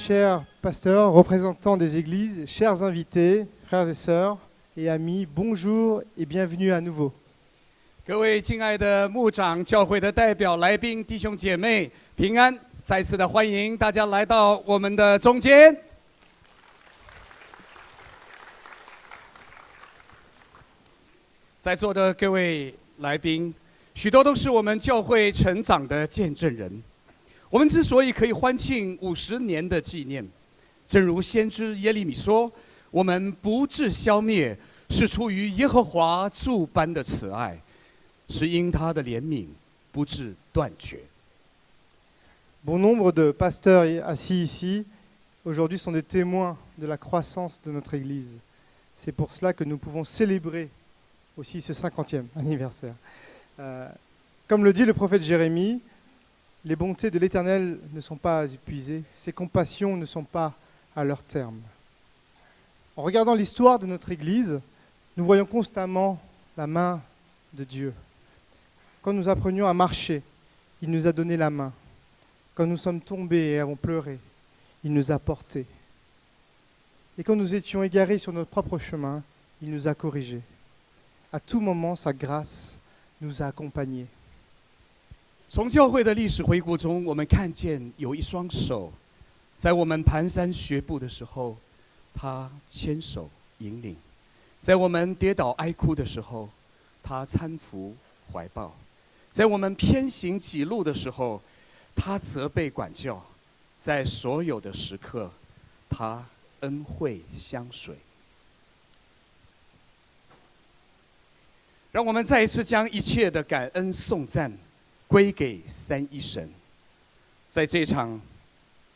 chers pasteurs, représentants des églises, chers invités, frères et sœurs et amis, bonjour et bienvenue à nouveau. 各位敬爱的牧长、教会的代表、来宾、弟兄姐妹，平安！再次的欢迎大家来到我们的中间。在座的各位来宾，许多都是我们教会成长的见证人。我们之所以可以欢庆50年的纪念，正如先知耶利米说：“我们不致消灭，是出于耶和华诸般的慈爱。” 是因他的怜悯不致断绝。Bon nombre de pasteurs assis ici aujourd'hui sont des témoins de la croissance de notre Église. C'est pour cela que nous pouvons célébrer aussi ce 50e anniversaire. Comme le dit le prophète Jérémie, les bontés de l'Éternel ne sont pas épuisées, ses compassions ne sont pas à leur terme. En regardant l'histoire de notre Église, nous voyons constamment la main de Dieu. Quand nous apprenions à marcher, il nous a donné la main. Quand nous sommes tombés et avons pleuré, il nous a portés. Et quand nous étions égarés sur notre propre chemin, il nous a corrigés. À tout moment, sa grâce nous a accompagnés. 从教会的历史回顾中，我们看见有一双手，在我们蹒跚学步的时候，他牵手引领；在我们跌倒哀哭的时候，他搀扶怀抱。 在我们偏行己路的时候，他责备管教；在所有的时刻，他恩惠相随。让我们再一次将一切的感恩颂赞归给三一神。在这场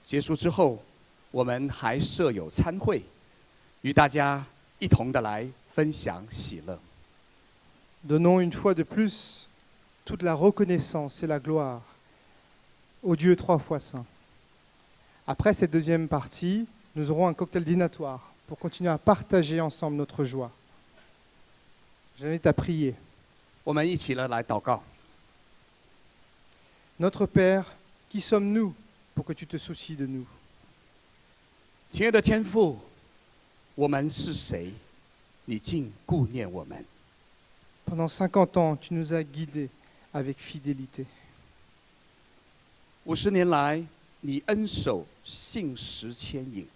结束之后，我们还设有餐会，与大家一同的来分享喜乐。Donnons une fois de plus toute la reconnaissance et la gloire au Dieu 3 fois saint. Après cette deuxième partie, nous aurons un cocktail dînatoire pour continuer à partager ensemble notre joie. Je vous invite à prier. 我们一起来祷告。 Notre Père, qui sommes-nous pour que tu te soucies de nous? 亲爱的天父，我们是谁？你竟顾念我们。 Pendant 50 ans, tu nous as guidés avec fidélité. 50年来，你恩手信实牵引。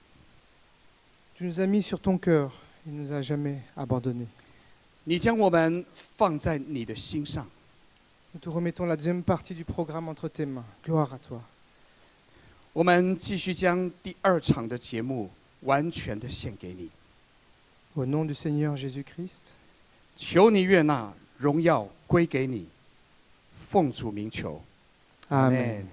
Tu nous as mis sur ton cœur et ne nous as jamais abandonnés. 你将我们放在你的心上。 Nous te remettons la deuxième partie du programme entre tes mains. Gloire à toi. 我们继续将第2场的节目完全的献给你。 Au nom du Seigneur Jésus-Christ. 求你悦纳，荣耀归给你。奉主名求，阿们。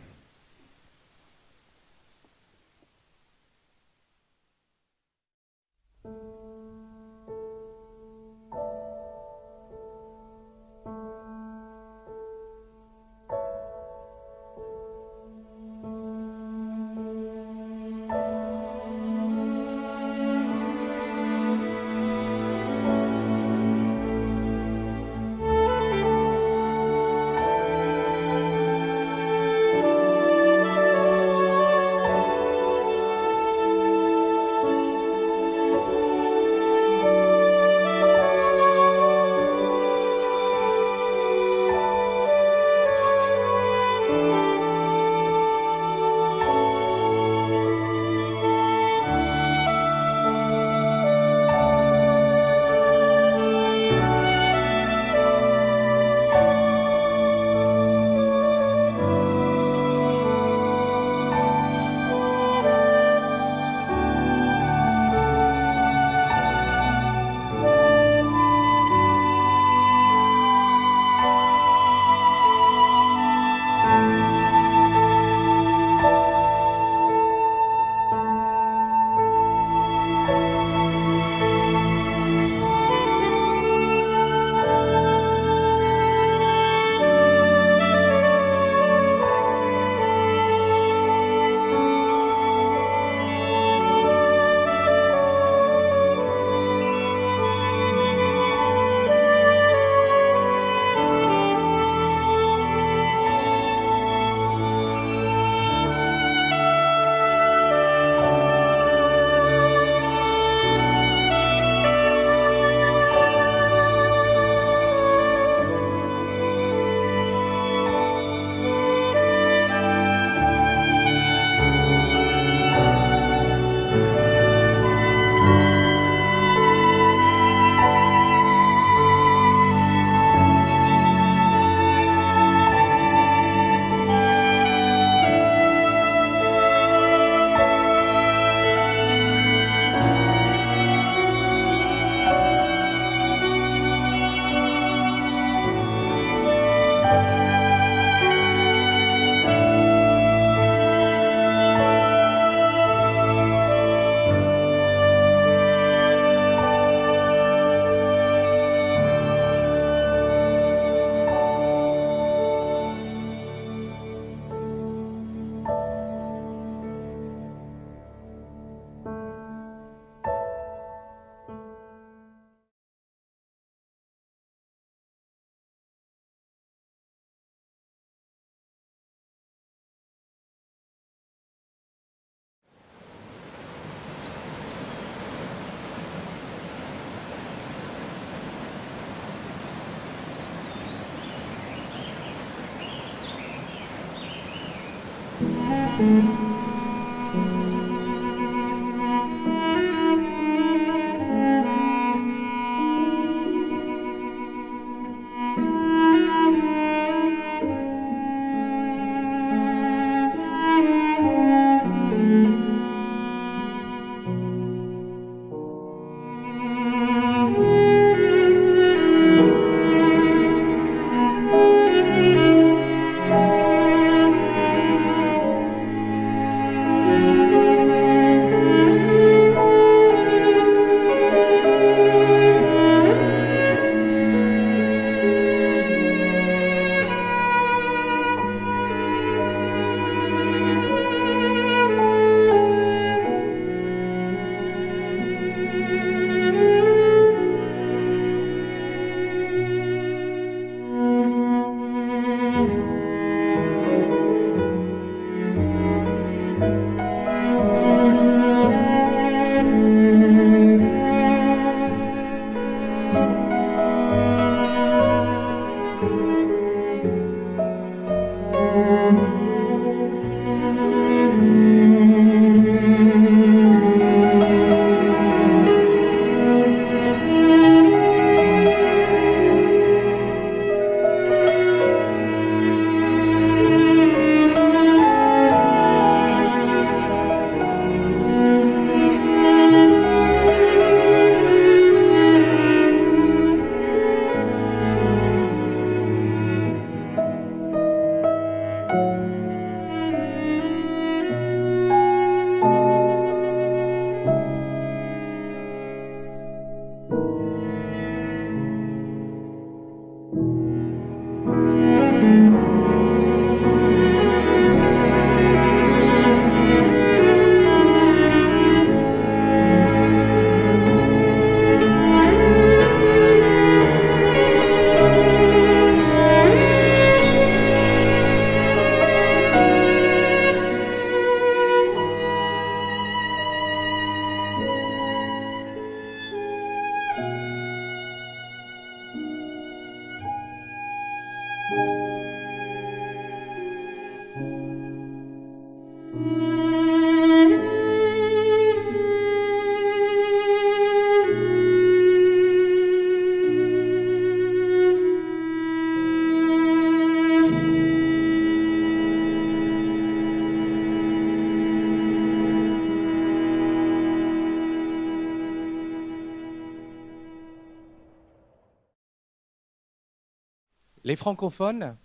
Les francophones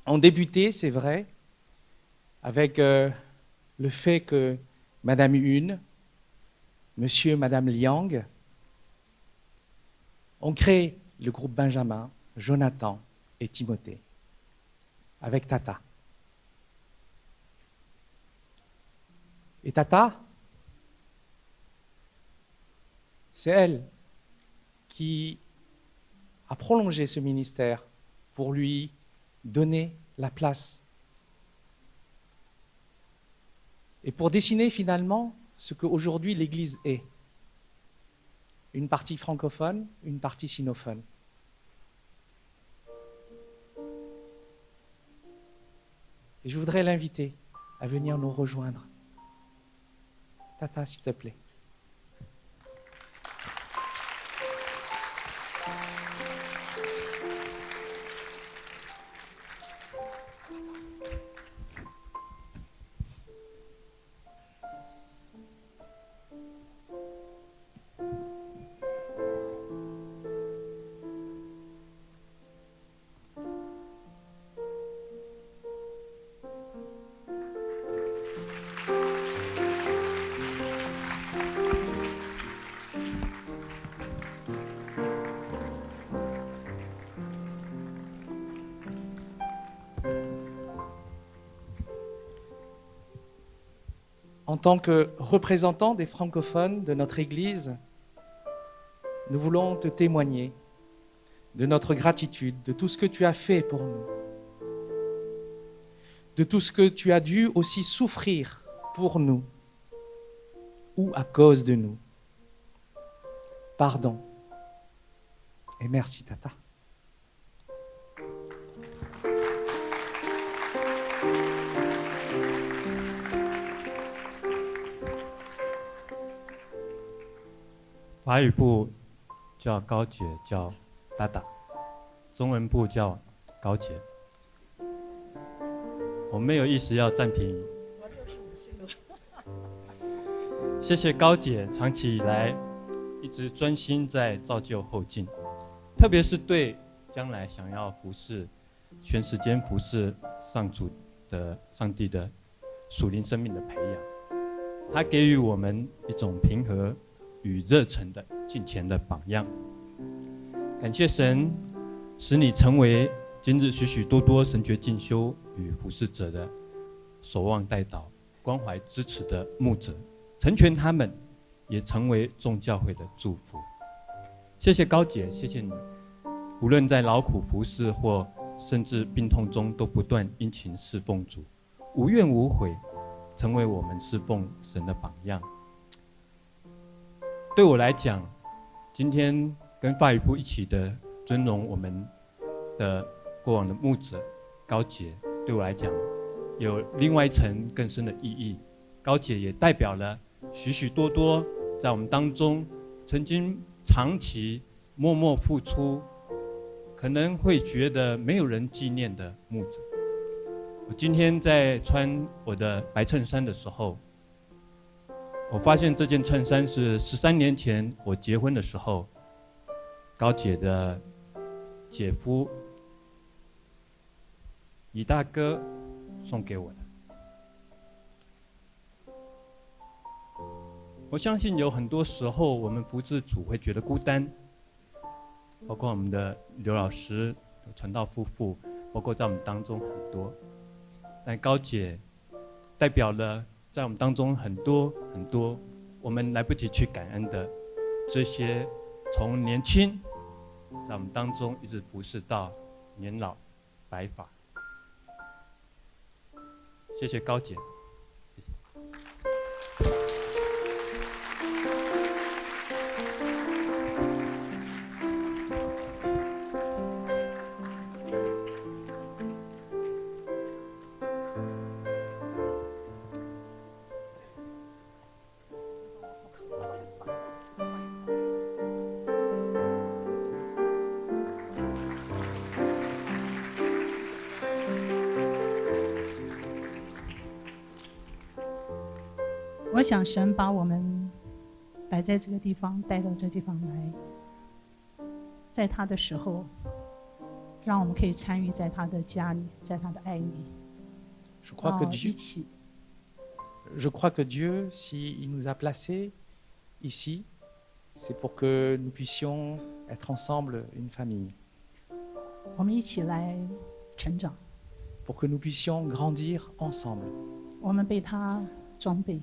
ont débuté, c'est vrai, avec le fait que Madame Une, Monsieur et Madame Liang ont créé le groupe Benjamin, Jonathan et Timothée, avec Tata. Et Tata, c'est elle qui a prolongé ce ministère pour lui donner la place et pour dessiner finalement ce qu'aujourd'hui l'Église est. Une partie francophone, une partie sinophone. Et je voudrais l'inviter à venir nous rejoindre. Tata, s'il te plaît. En tant que représentants des francophones de notre Église, nous voulons te témoigner de notre gratitude, de tout ce que tu as fait pour nous, de tout ce que tu as dû aussi souffrir pour nous ou à cause de nous. Pardon et merci, Tata. 法语部叫高姐，叫达达；中文部叫高姐。我没有意思要占便宜。谢谢高姐长期以来一直专心在造就后进，特别是对将来想要服侍全时间服侍上帝的属灵生命的培养，她给予我们一种平和与热忱的敬虔的榜样。感谢神，使你成为今日许许多多神学进修与服侍者的守望代祷、关怀支持的牧者，成全他们，也成为众教会的祝福。谢谢高姐，谢谢你，无论在劳苦服侍或甚至病痛中，都不断殷勤侍奉主，无怨无悔，成为我们侍奉神的榜样。对我来讲，今天跟法语部一起的尊荣我们的过往的牧者高姐，对我来讲有另外一层更深的意义。高姐也代表了许许多多在我们当中曾经长期默默付出，可能会觉得没有人纪念的牧者。我今天在穿我的白衬衫的时候，我发现这件衬衫是13年前我结婚的时候，高姐的姐夫李大哥送给我的。我相信有很多时候我们服侍主会觉得孤单，包括我们的刘老师、传道夫妇，包括在我们当中很多。但高姐代表了在我们当中很多很多我们来不及去感恩的这些从年轻在我们当中一直服侍到年老白发。谢谢高姐，谢谢。我想神把我们摆在这个地方，带到这地方来，在他的时候，让我们可以参与在他的家里，在他的爱里，Je crois que 一 Dieu, 起。je crois que Dieu, s'il nous a placés ici, c'est pour que nous puissions être ensemble une famille, 我们一起来成长， pour que nous puissions grandir ensemble, 我们被他装备，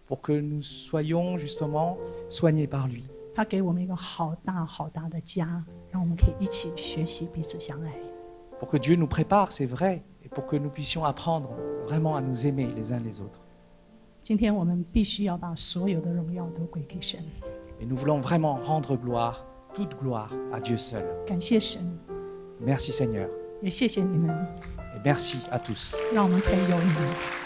pour que nous soyons justement soignés par lui, 他给我们一个好大好大的家，让我们可以一起学习彼此相爱。 pour que Dieu nous prépare, c'est vrai, et pour que nous puissions apprendre vraiment à nous aimer les uns les autres. 今天我们必须要把所有的荣耀都归给神， Et nous voulons vraiment rendre gloire, toute gloire à Dieu seul. 感谢神， Merci Seigneur, 也谢谢你们， et merci à tous. 让我们可以有你们。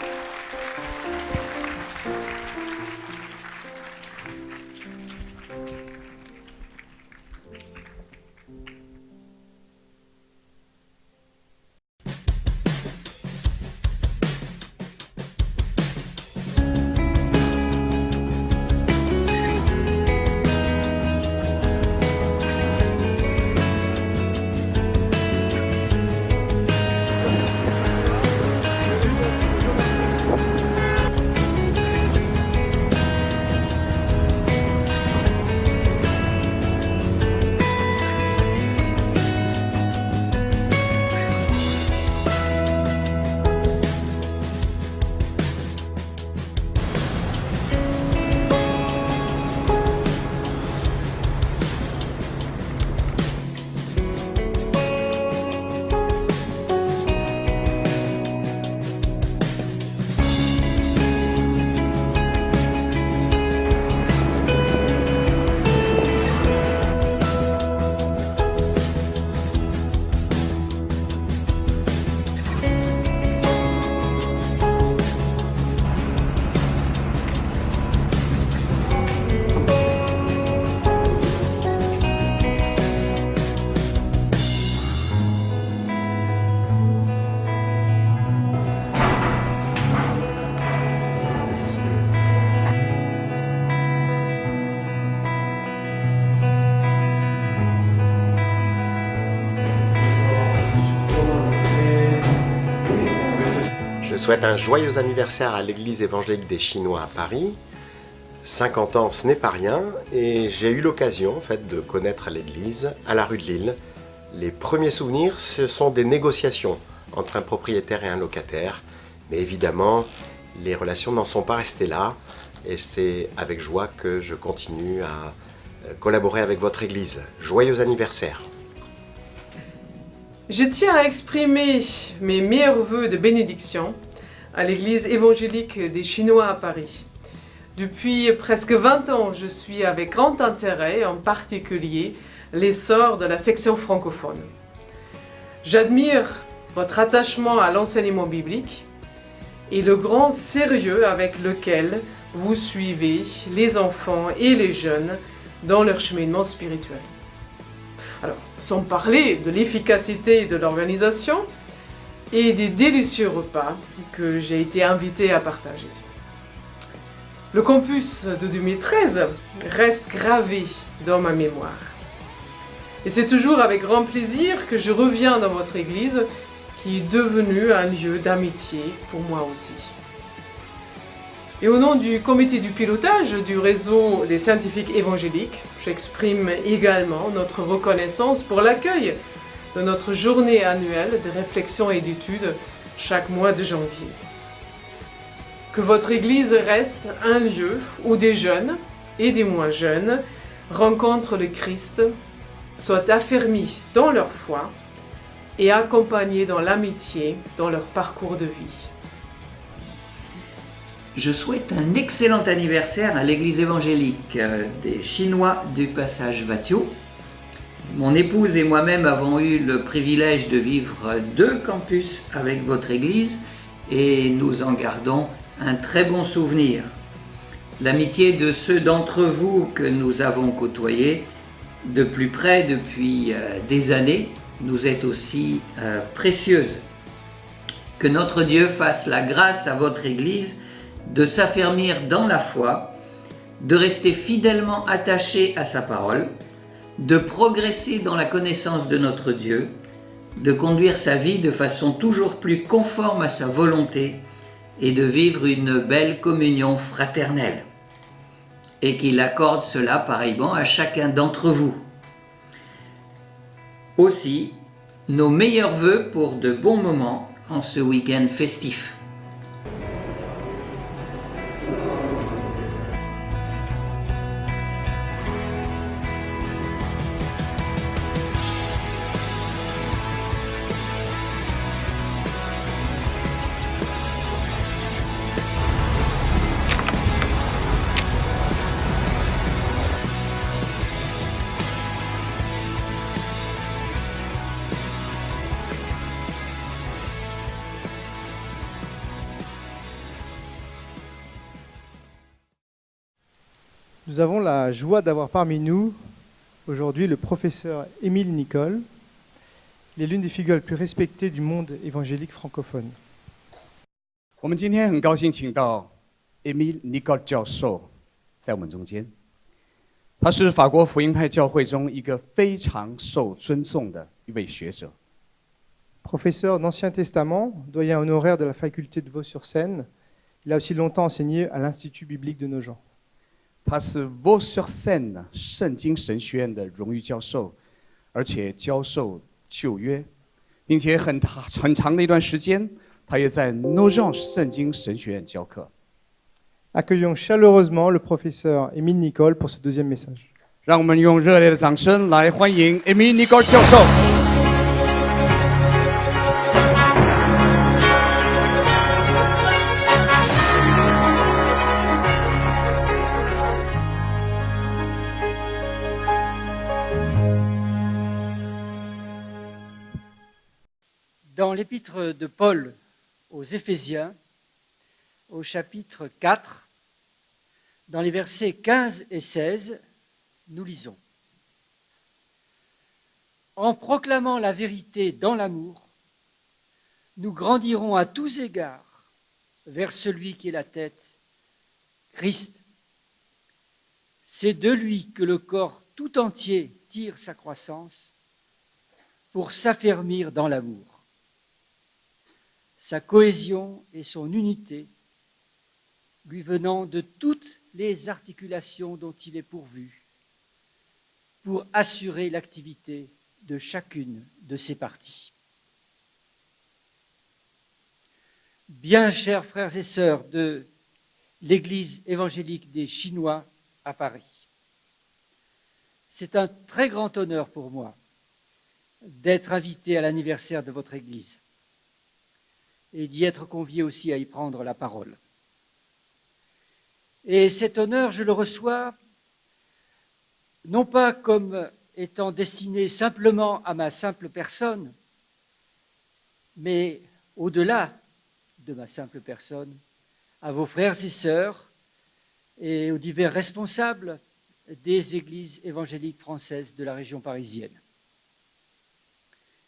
souhaite un joyeux anniversaire à l'Église évangélique des Chinois à Paris. 50 ans, ce n'est pas rien, et j'ai eu l'occasion en fait, de connaître l'Église à la rue de Lille. Les premiers souvenirs, ce sont des négociations entre un propriétaire et un locataire, mais évidemment, les relations n'en sont pas restées là, et c'est avec joie que je continue à collaborer avec votre Église. Joyeux anniversaire! Je tiens à exprimer mes meilleurs vœux de bénédiction à l'Église évangélique des Chinois à Paris. Depuis presque 20 ans, je suis avec grand intérêt, en particulier, l'essor de la section francophone. J'admire votre attachement à l'enseignement biblique et le grand sérieux avec lequel vous suivez les enfants et les jeunes dans leur cheminement spirituel. Alors, sans parler de l'efficacité de l'organisation et des délicieux repas que j'ai été invité à partager. Le campus de 2013 reste gravé dans ma mémoire. Et c'est toujours avec grand plaisir que je reviens dans votre église, qui est devenue un lieu d'amitié pour moi aussi. Et au nom du comité du pilotage du réseau des scientifiques évangéliques, j'exprime également notre reconnaissance pour l'accueil de notre journée annuelle de réflexion et d'études chaque mois de janvier. Que votre Église reste un lieu où des jeunes et des moins jeunes rencontrent le Christ, soient affermis dans leur foi et accompagnés dans l'amitié dans leur parcours de vie. Je souhaite un excellent anniversaire à l'église évangélique des Chinois du passage Vatio. Mon épouse et moi-même avons eu le privilège de vivre 2 campus avec votre église et nous en gardons un très bon souvenir. L'amitié de ceux d'entre vous que nous avons côtoyés de plus près depuis des années nous est aussi précieuse. Que notre Dieu fasse la grâce à votre église de s'affermir dans la foi, de rester fidèlement attaché à sa parole, de progresser dans la connaissance de notre Dieu, de conduire sa vie de façon toujours plus conforme à sa volonté et de vivre une belle communion fraternelle. Et qu'il accorde cela pareillement à chacun d'entre vous. Aussi, nos meilleurs vœux pour de bons moments en ce week-end festif. Nous avons la joie d'avoir parmi nous aujourd'hui le professeur Émile Nicole. Il est l'une des figures les plus respectées du monde évangélique francophone. 我们今天很高兴请到 Émile Nicole 教授在我们中间。他是法国福音派教会中一个非常受尊重的一位学者。 Professeur d'Ancien Testament, doyen honoraire de la faculté de Vaux-sur-Seine, il a aussi longtemps enseigné à l'Institut biblique de Nogent. 他是 Vaux-sur-Seine 圣经神学院的荣誉教授，而且教授旧约，并且很长的一段时间，他也在 Nogent 圣经神学院教课。 Accueillons chaleureusement le professeur Émile Nicole pour ce deuxième message. 让我们用热烈的掌声来欢迎 Émile Nicole 教授。 Dans l'épître de Paul aux Éphésiens, au chapitre 4, dans les versets 15 et 16, nous lisons « En proclamant la vérité dans l'amour, nous grandirons à tous égards vers celui qui est la tête, Christ. C'est de lui que le corps tout entier tire sa croissance pour s'affermir dans l'amour. sa cohésion et son unité, lui venant de toutes les articulations dont il est pourvu, pour assurer l'activité de chacune de ses parties. Bien chers frères et sœurs de l'Église évangélique des Chinois à Paris, c'est un très grand honneur pour moi d'être invité à l'anniversaire de votre Église et d'y être convié aussi à y prendre la parole. Et cet honneur, je le reçois non pas comme étant destiné simplement à ma simple personne, mais au-delà de ma simple personne, à vos frères et sœurs et aux divers responsables des églises évangéliques françaises de la région parisienne.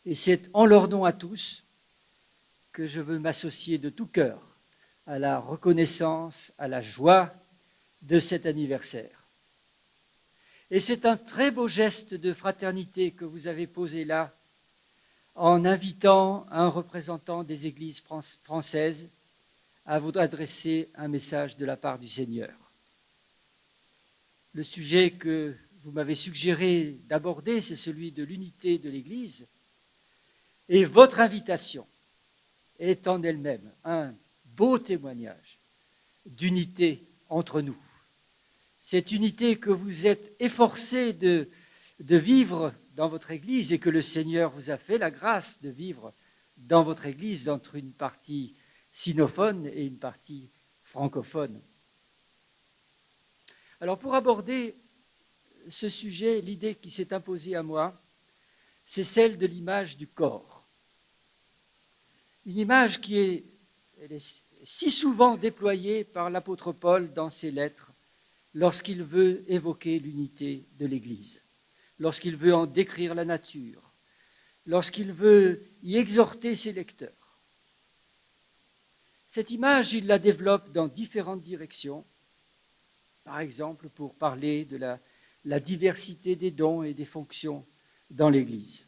Et c'est en leur nom à tous que je veux m'associer de tout cœur à la reconnaissance, à la joie de cet anniversaire. Et c'est un très beau geste de fraternité que vous avez posé là en invitant un représentant des églises françaises à vous adresser un message de la part du Seigneur. Le sujet que vous m'avez suggéré d'aborder, c'est celui de l'unité de l'Église. Et votre invitation est en elle-même un beau témoignage d'unité entre nous. Cette unité que vous êtes efforcés de vivre dans votre Église et que le Seigneur vous a fait la grâce de vivre dans votre Église entre une partie sinophone et une partie francophone. Alors pour aborder ce sujet, l'idée qui s'est imposée à moi, c'est celle de l'image du corps. Une image qui est si souvent déployée par l'apôtre Paul dans ses lettres lorsqu'il veut évoquer l'unité de l'Église, lorsqu'il veut en décrire la nature, lorsqu'il veut y exhorter ses lecteurs. Cette image, il la développe dans différentes directions, par exemple pour parler de la diversité des dons et des fonctions dans l'Église.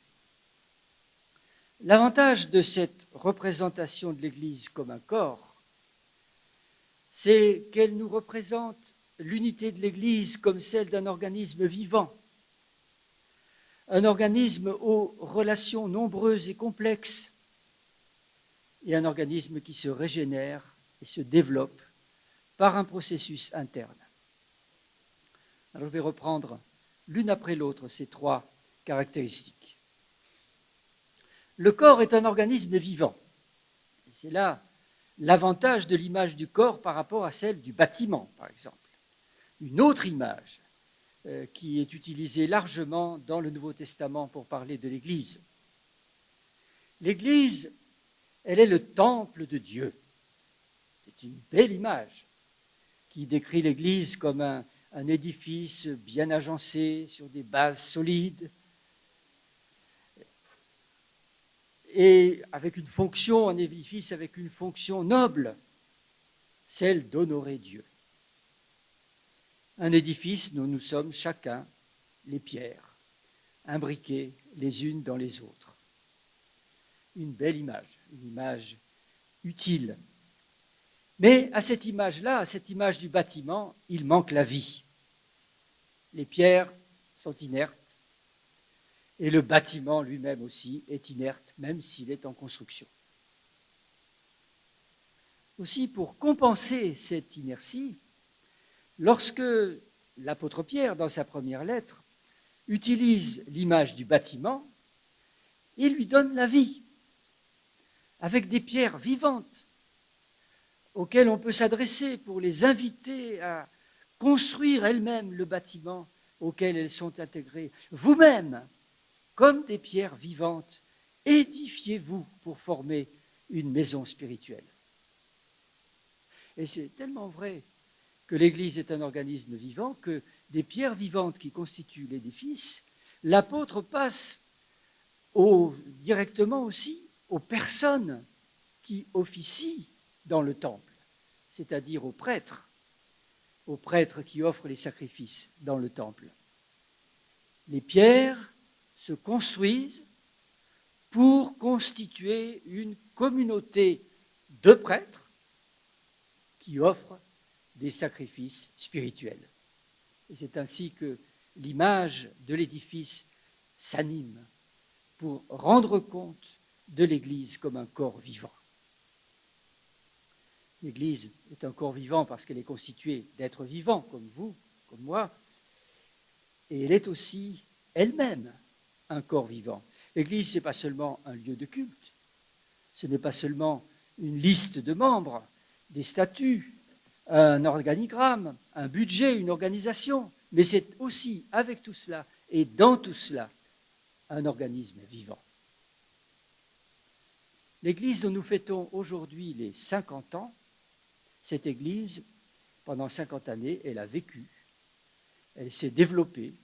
L'avantage de cette représentation de l'Église comme un corps, c'est qu'elle nous représente l'unité de l'Église comme celle d'un organisme vivant, un organisme aux relations nombreuses et complexes, et un organisme qui se régénère et se développe par un processus interne. Alors je vais reprendre l'une après l'autre ces trois caractéristiques. Le corps est un organisme vivant. Et c'est là l'avantage de l'image du corps par rapport à celle du bâtiment, par exemple. Une autre image qui est utilisée largement dans le Nouveau Testament pour parler de l'Église. L'Église, elle est le temple de Dieu. C'est une belle image qui décrit l'Église comme un édifice bien agencé sur des bases solides et avec une fonction, un édifice avec une fonction noble, celle d'honorer Dieu. Un édifice dont nous sommes chacun les pierres, imbriquées les unes dans les autres. Une belle image, une image utile. Mais à cette image-là, à cette image du bâtiment, il manque la vie. Les pierres sont inertes et le bâtiment lui-même aussi est inerte, même s'il est en construction. Aussi, pour compenser cette inertie, lorsque l'apôtre Pierre, dans sa première lettre, utilise l'image du bâtiment, il lui donne la vie, avec des pierres vivantes auxquelles on peut s'adresser pour les inviter à construire elles-mêmes le bâtiment auquel elles sont intégrées. Vous-même, comme des pierres vivantes, édifiez-vous pour former une maison spirituelle. Et c'est tellement vrai que l'Église est un organisme vivant que des pierres vivantes qui constituent l'édifice, l'apôtre passe directement aussi aux personnes qui officient dans le temple, c'est-à-dire aux prêtres qui offrent les sacrifices dans le temple. Les pierres se construisent pour constituer une communauté 2 prêtres qui offrent des sacrifices spirituels. Et c'est ainsi que l'image de l'édifice s'anime pour rendre compte de l'Église comme un corps vivant. L'Église est un corps vivant parce qu'elle est constituée d'êtres vivants comme vous, comme moi, et elle est aussi elle-même un corps vivant. L'Église, ce n'est pas seulement un lieu de culte, ce n'est pas seulement une liste de membres, des statuts, un organigramme, un budget, une organisation, mais c'est aussi avec tout cela et dans tout cela un organisme vivant. L'Église dont nous fêtons aujourd'hui les 50 ans, cette Église, pendant 50 années, elle a vécu, elle s'est développée,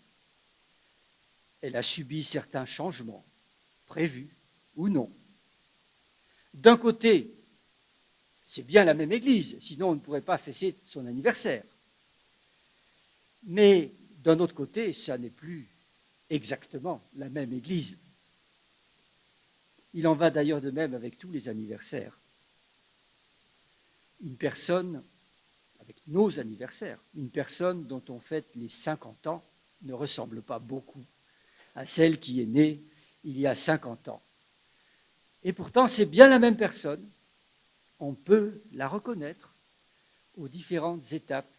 elle a subi certains changements, prévus ou non. D'un côté, c'est bien la même Église, sinon on ne pourrait pas fêter son anniversaire. Mais d'un autre côté, ça n'est plus exactement la même Église. Il en va d'ailleurs de même avec tous les anniversaires. Une personne, avec nos anniversaires, une personne dont on fête les 50 ans ne ressemble pas beaucoup à celle qui est née il y a 50 ans. Et pourtant, c'est bien la même personne. On peut la reconnaître aux différentes étapes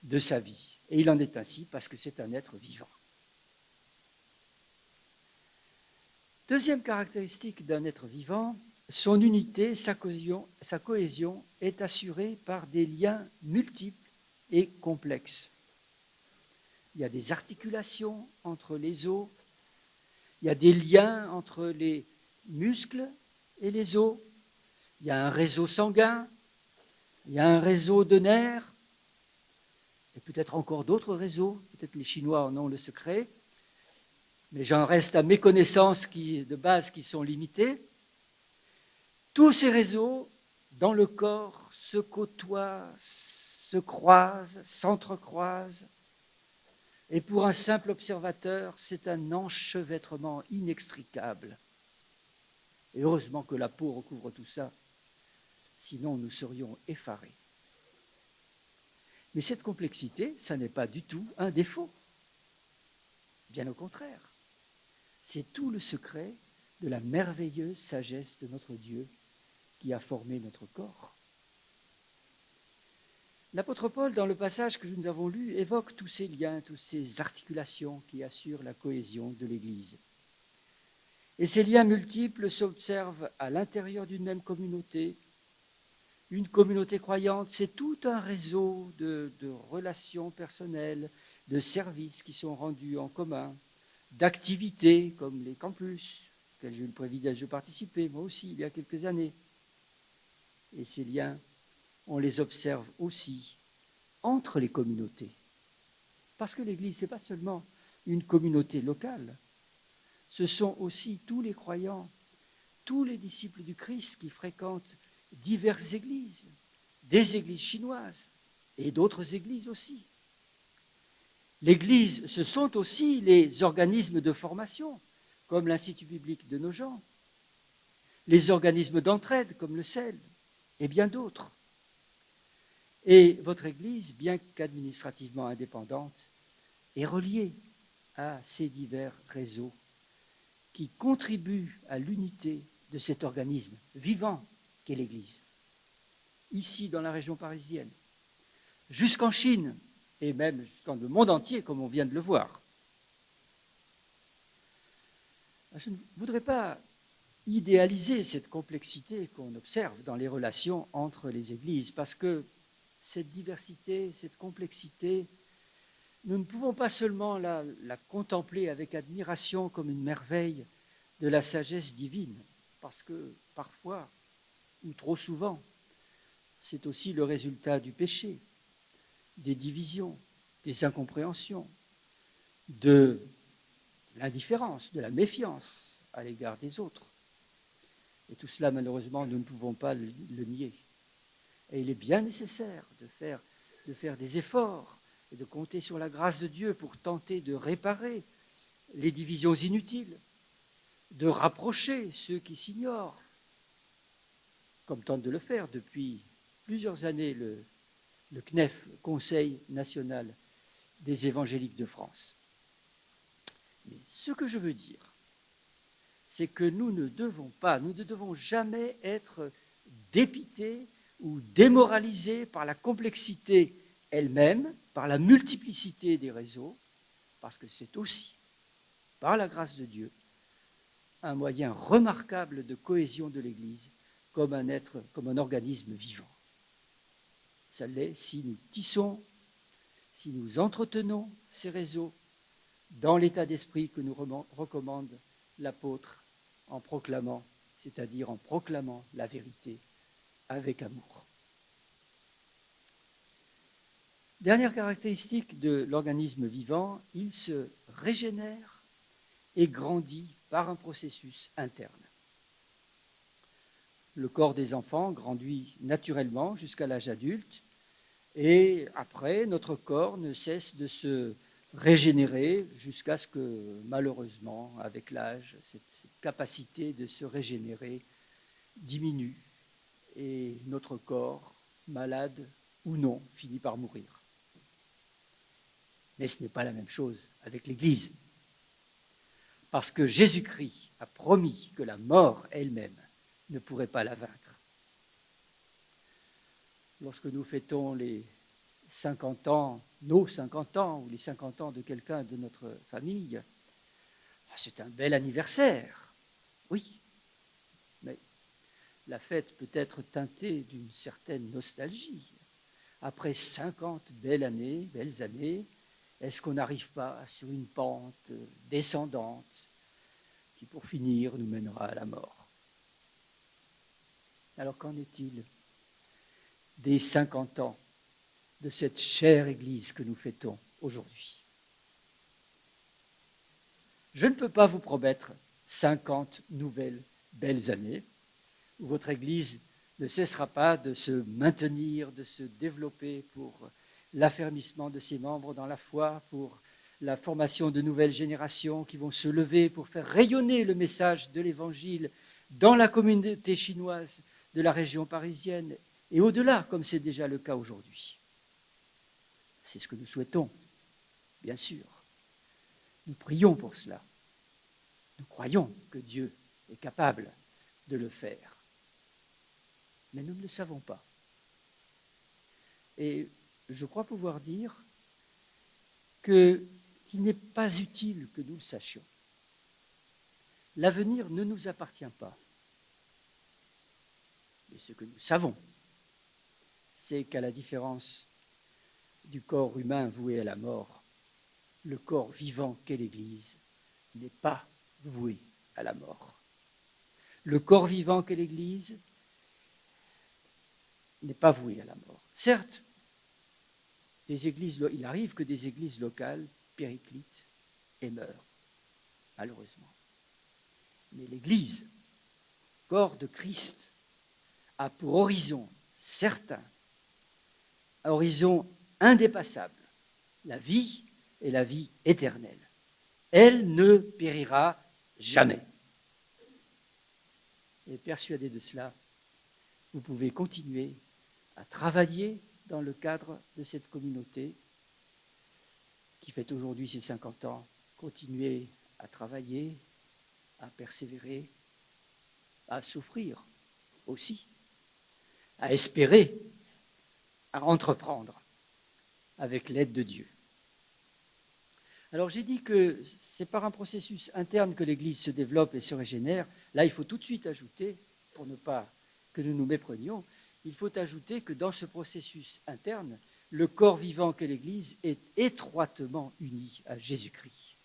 de sa vie. Et il en est ainsi parce que c'est un être vivant. Deuxième caractéristique d'un être vivant, son unité, sa cohésion est assurée par des liens multiples et complexes. Il y a des articulations entre les os, il y a des liens entre les muscles et les os, il y a un réseau sanguin, il y a un réseau de nerfs, et peut-être encore d'autres réseaux, peut-être les Chinois en ont le secret, mais j'en reste à mes connaissances de base qui sont limitées. Tous ces réseaux, dans le corps, se côtoient, se croisent, s'entrecroisent. Et pour un simple observateur, c'est un enchevêtrement inextricable. Et heureusement que la peau recouvre tout ça, sinon nous serions effarés. Mais cette complexité, ça n'est pas du tout un défaut. Bien au contraire. C'est tout le secret de la merveilleuse sagesse de notre Dieu qui a formé notre corps. L'apôtre Paul, dans le passage que nous avons lu, évoque tous ces liens, toutes ces articulations qui assurent la cohésion de l'Église. Et ces liens multiples s'observent à l'intérieur d'une même communauté. Une communauté croyante, c'est tout un réseau de relations personnelles, de services qui sont rendus en commun, d'activités comme les campus, auxquels j'ai eu le privilège de participer, moi aussi, il y a quelques années. Et ces liens, on les observe aussi entre les communautés. Parce que l'Église, ce n'est pas seulement une communauté locale, ce sont aussi tous les croyants, tous les disciples du Christ qui fréquentent diverses églises, des églises chinoises et d'autres églises aussi. L'Église, ce sont aussi les organismes de formation, comme l'Institut biblique de Nogent, les organismes d'entraide, comme le CEL, et bien d'autres. Et votre Église, bien qu'administrativement indépendante, est reliée à ces divers réseaux qui contribuent à l'unité de cet organisme vivant qu'est l'Église, ici dans la région parisienne, jusqu'en Chine, et même jusqu'en le monde entier, comme on vient de le voir. Je ne voudrais pas idéaliser cette complexité qu'on observe dans les relations entre les églises, parce que cette diversité, cette complexité, nous ne pouvons pas seulement la contempler avec admiration comme une merveille de la sagesse divine, parce que parfois, ou trop souvent, c'est aussi le résultat du péché, des divisions, des incompréhensions, de l'indifférence, de la méfiance à l'égard des autres. Et tout cela, malheureusement, nous ne pouvons pas le nier. Et il est bien nécessaire de faire des efforts et de compter sur la grâce de Dieu pour tenter de réparer les divisions inutiles, de rapprocher ceux qui s'ignorent. comme tente de le faire depuis plusieurs années le CNEF, le Conseil national des évangéliques de France. Mais ce que je veux dire, c'est que nous ne devons jamais être dépités ou démoralisés par la complexité elle-même, par la multiplicité des réseaux, parce que c'est aussi, par la grâce de Dieu, un moyen remarquable de cohésion de l'Église comme un organisme vivant. Ça l'est si nous tissons, si nous entretenons ces réseaux dans l'état d'esprit que nous recommande l'apôtre en proclamant, c'est-à-dire en proclamant la vérité avec amour. Dernière caractéristique de l'organisme vivant, il se régénère et grandit par un processus interne. Le corps des enfants grandit naturellement jusqu'à l'âge adulte et après, notre corps ne cesse de se régénérer jusqu'à ce que, malheureusement, avec l'âge, cette capacité de se régénérer diminue et notre corps, malade ou non, finit par mourir. Mais ce n'est pas la même chose avec l'Église. Parce que Jésus-Christ a promis que la mort elle-même ne pourrait pas la vaincre. Lorsque nous fêtons les 50 ans, nos 50 ans, ou les 50 ans de quelqu'un de notre famille, c'est un bel anniversaire, oui. Mais la fête peut être teintée d'une certaine nostalgie. Après 50 belles années, est-ce qu'on n'arrive pas sur une pente descendante qui, pour finir, nous mènera à la mort? Alors qu'en est-il des 50 ans de cette chère Église que nous fêtons aujourd'hui? Je ne peux pas vous promettre 50 nouvelles belles années où votre Église ne cessera pas de se maintenir, de se développer pour l'affermissement de ses membres dans la foi, pour la formation de nouvelles générations qui vont se lever pour faire rayonner le message de l'Évangile dans la communauté chinoise de la région parisienne et au-delà, comme c'est déjà le cas aujourd'hui. C'est ce que nous souhaitons, bien sûr. Nous prions pour cela. Nous croyons que Dieu est capable de le faire. Mais nous ne le savons pas. Et je crois pouvoir dire qu'il n'est pas utile que nous le sachions. L'avenir ne nous appartient pas. Mais ce que nous savons, c'est qu'à la différence du corps humain voué à la mort, le corps vivant qu'est l'Église n'est pas voué à la mort. Le corps vivant qu'est l'Église n'est pas voué à la mort. Certes, il arrive que des églises locales périclitent et meurent, malheureusement. Mais l'Église, corps de Christ, a pour horizon certain, un horizon indépassable, la vie et la vie éternelle. Elle ne périra jamais. Et persuadé de cela, vous pouvez continuer à travailler dans le cadre de cette communauté qui fête aujourd'hui ses 50 ans, continuer à travailler, à persévérer, à souffrir aussi, à espérer, à entreprendre avec l'aide de Dieu. Alors j'ai dit que c'est par un processus interne que l'Église se développe et se régénère. Là, il faut tout de suite ajouter, pour ne pas que nous nous méprenions, il faut ajouter que dans ce processus interne, le corps vivant qu'est l'Église est étroitement uni à Jésus-Christ,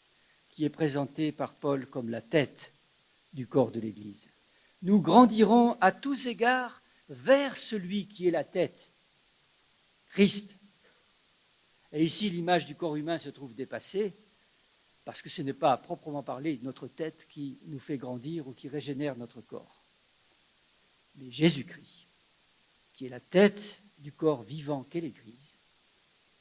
qui est présenté par Paul comme la tête du corps de l'Église. Nous grandirons à tous égards vers celui qui est la tête, Christ. Et ici, l'image du corps humain se trouve dépassée, parce que ce n'est pas à proprement parler notre tête qui nous fait grandir ou qui régénère notre corps. Mais Jésus-Christ, qui est la tête du corps vivant qu'est l'Église,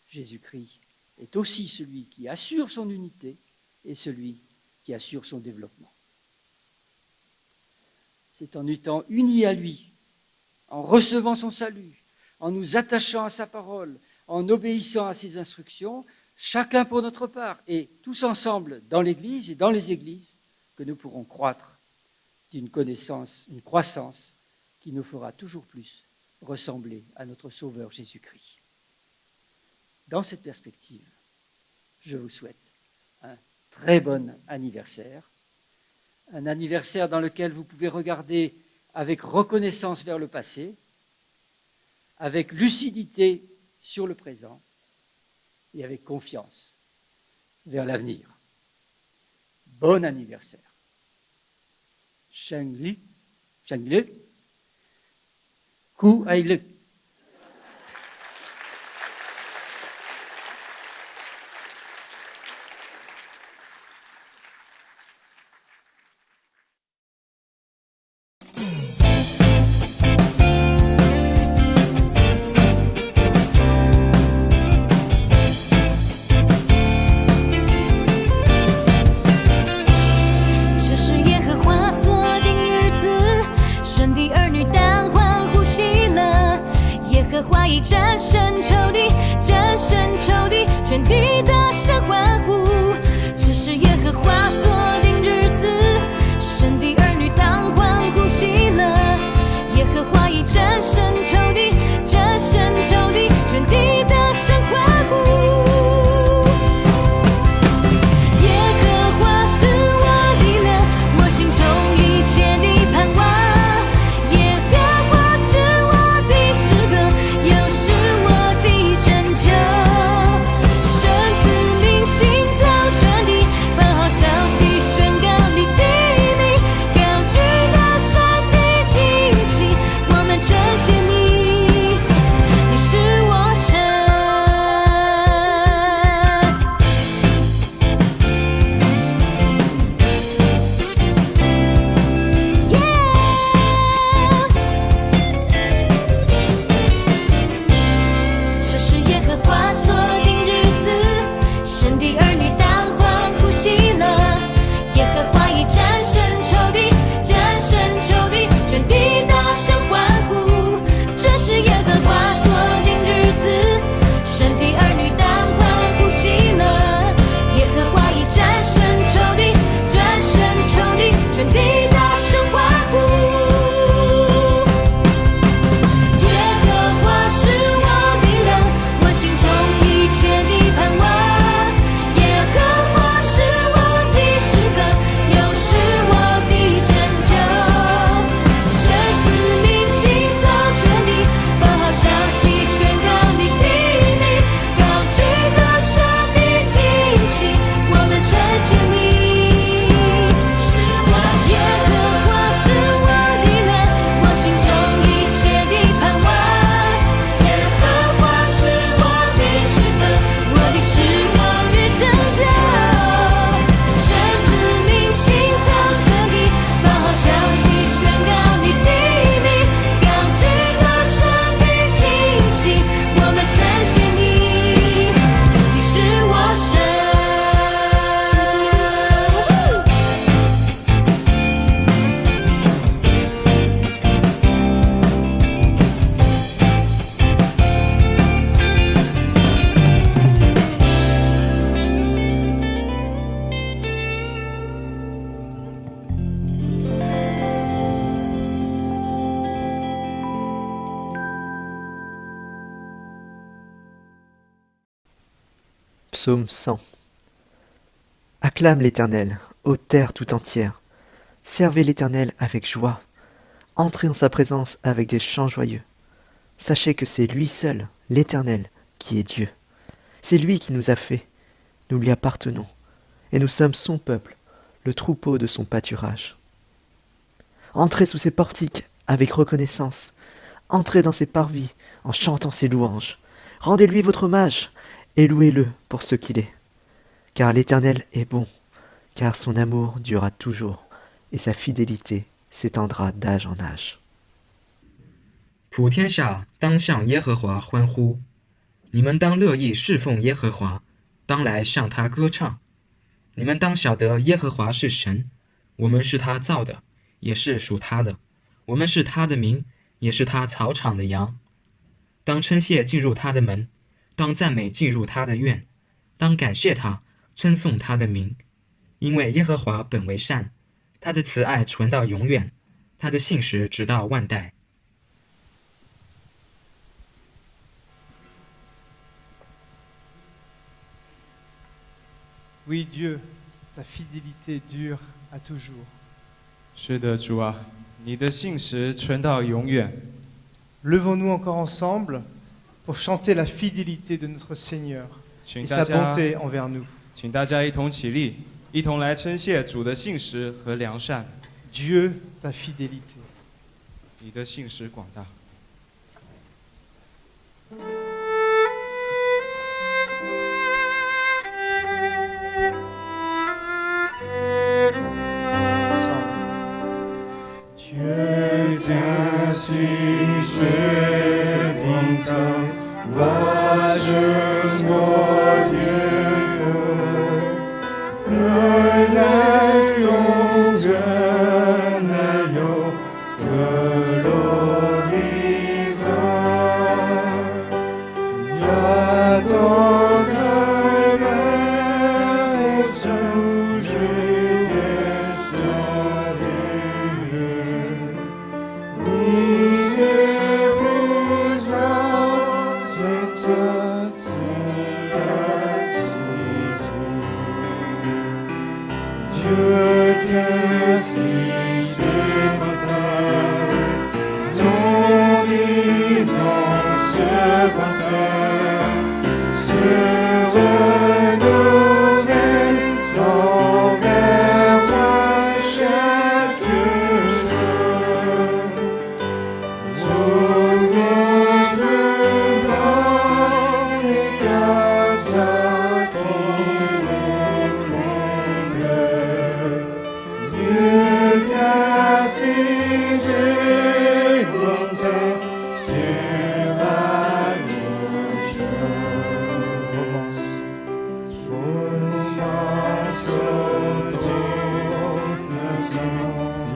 Jésus-Christ est aussi celui qui assure son unité et celui qui assure son développement. C'est en étant unis à lui en recevant son salut, en nous attachant à sa parole, en obéissant à ses instructions, chacun pour notre part, et tous ensemble dans l'Église et dans les églises, que nous pourrons croître d'une connaissance, une croissance qui nous fera toujours plus ressembler à notre Sauveur Jésus-Christ. Dans cette perspective, je vous souhaite un très bon anniversaire, un anniversaire dans lequel vous pouvez regarder avec reconnaissance vers le passé, avec lucidité sur le présent et avec confiance vers l'avenir. Bon anniversaire. Shengli, Shengli, Ku Ailu. Psaume 100. Acclame l'Éternel, ô terre tout entière. Servez l'Éternel avec joie. Entrez en sa présence avec des chants joyeux. Sachez que c'est lui seul, l'Éternel, qui est Dieu. C'est lui qui nous a fait. Nous lui appartenons. Et nous sommes son peuple, le troupeau de son pâturage. Entrez sous ses portiques avec reconnaissance. Entrez dans ses parvis en chantant ses louanges. Rendez-lui votre hommage et louez-le pour ce qu'il est. Car l'Éternel est bon, car son amour durera toujours, et sa fidélité s'étendra d'âge en âge. 普天下当向耶和华欢呼，你们当乐意侍奉耶和华，当来向他歌唱。你们当晓得耶和华是神，我们是他造的，也是属他的。我们是他的民，也是他草场的羊。当称谢进入他的门，当赞美进入他的院，当感谢他，称颂他的名。因为耶和华本为善，他的慈爱存到永远，他的信实直到万代。Oui, Dieu, ta fidélité dure à toujours. 是的，主啊，你的信实存到永远。Levons-nous encore ensemble pour chanter la fidélité de notre Seigneur et sa bonté envers nous. 请大家一同起立，一同来称谢主的信实和良善。Dieu, ta fidélité. 你的信实广大。Dieu t'insuit chez Bintan, va jusqu'au Dieu. Relève ton jeune agneau de l'horizon. Ta tendre main est toujours Dieu t'inflige des batailles, ton vivant se bataille, se renouvelle envers toi chaque jour. Tous mes besoins, c'est ta joie qui me comble. Dieu t'a figé longtemps sur la gauche.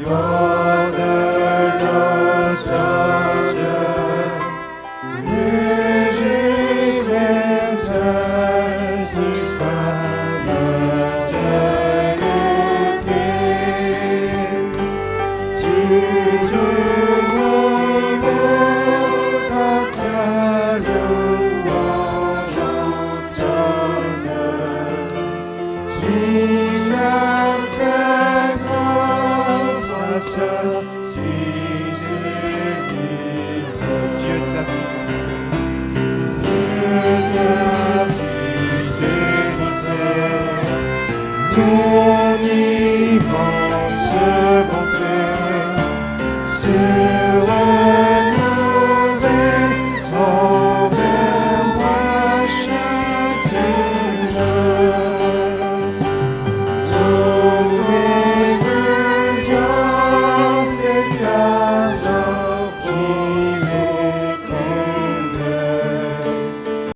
You're the Lord's soldier. Léger et tendre, tu savais.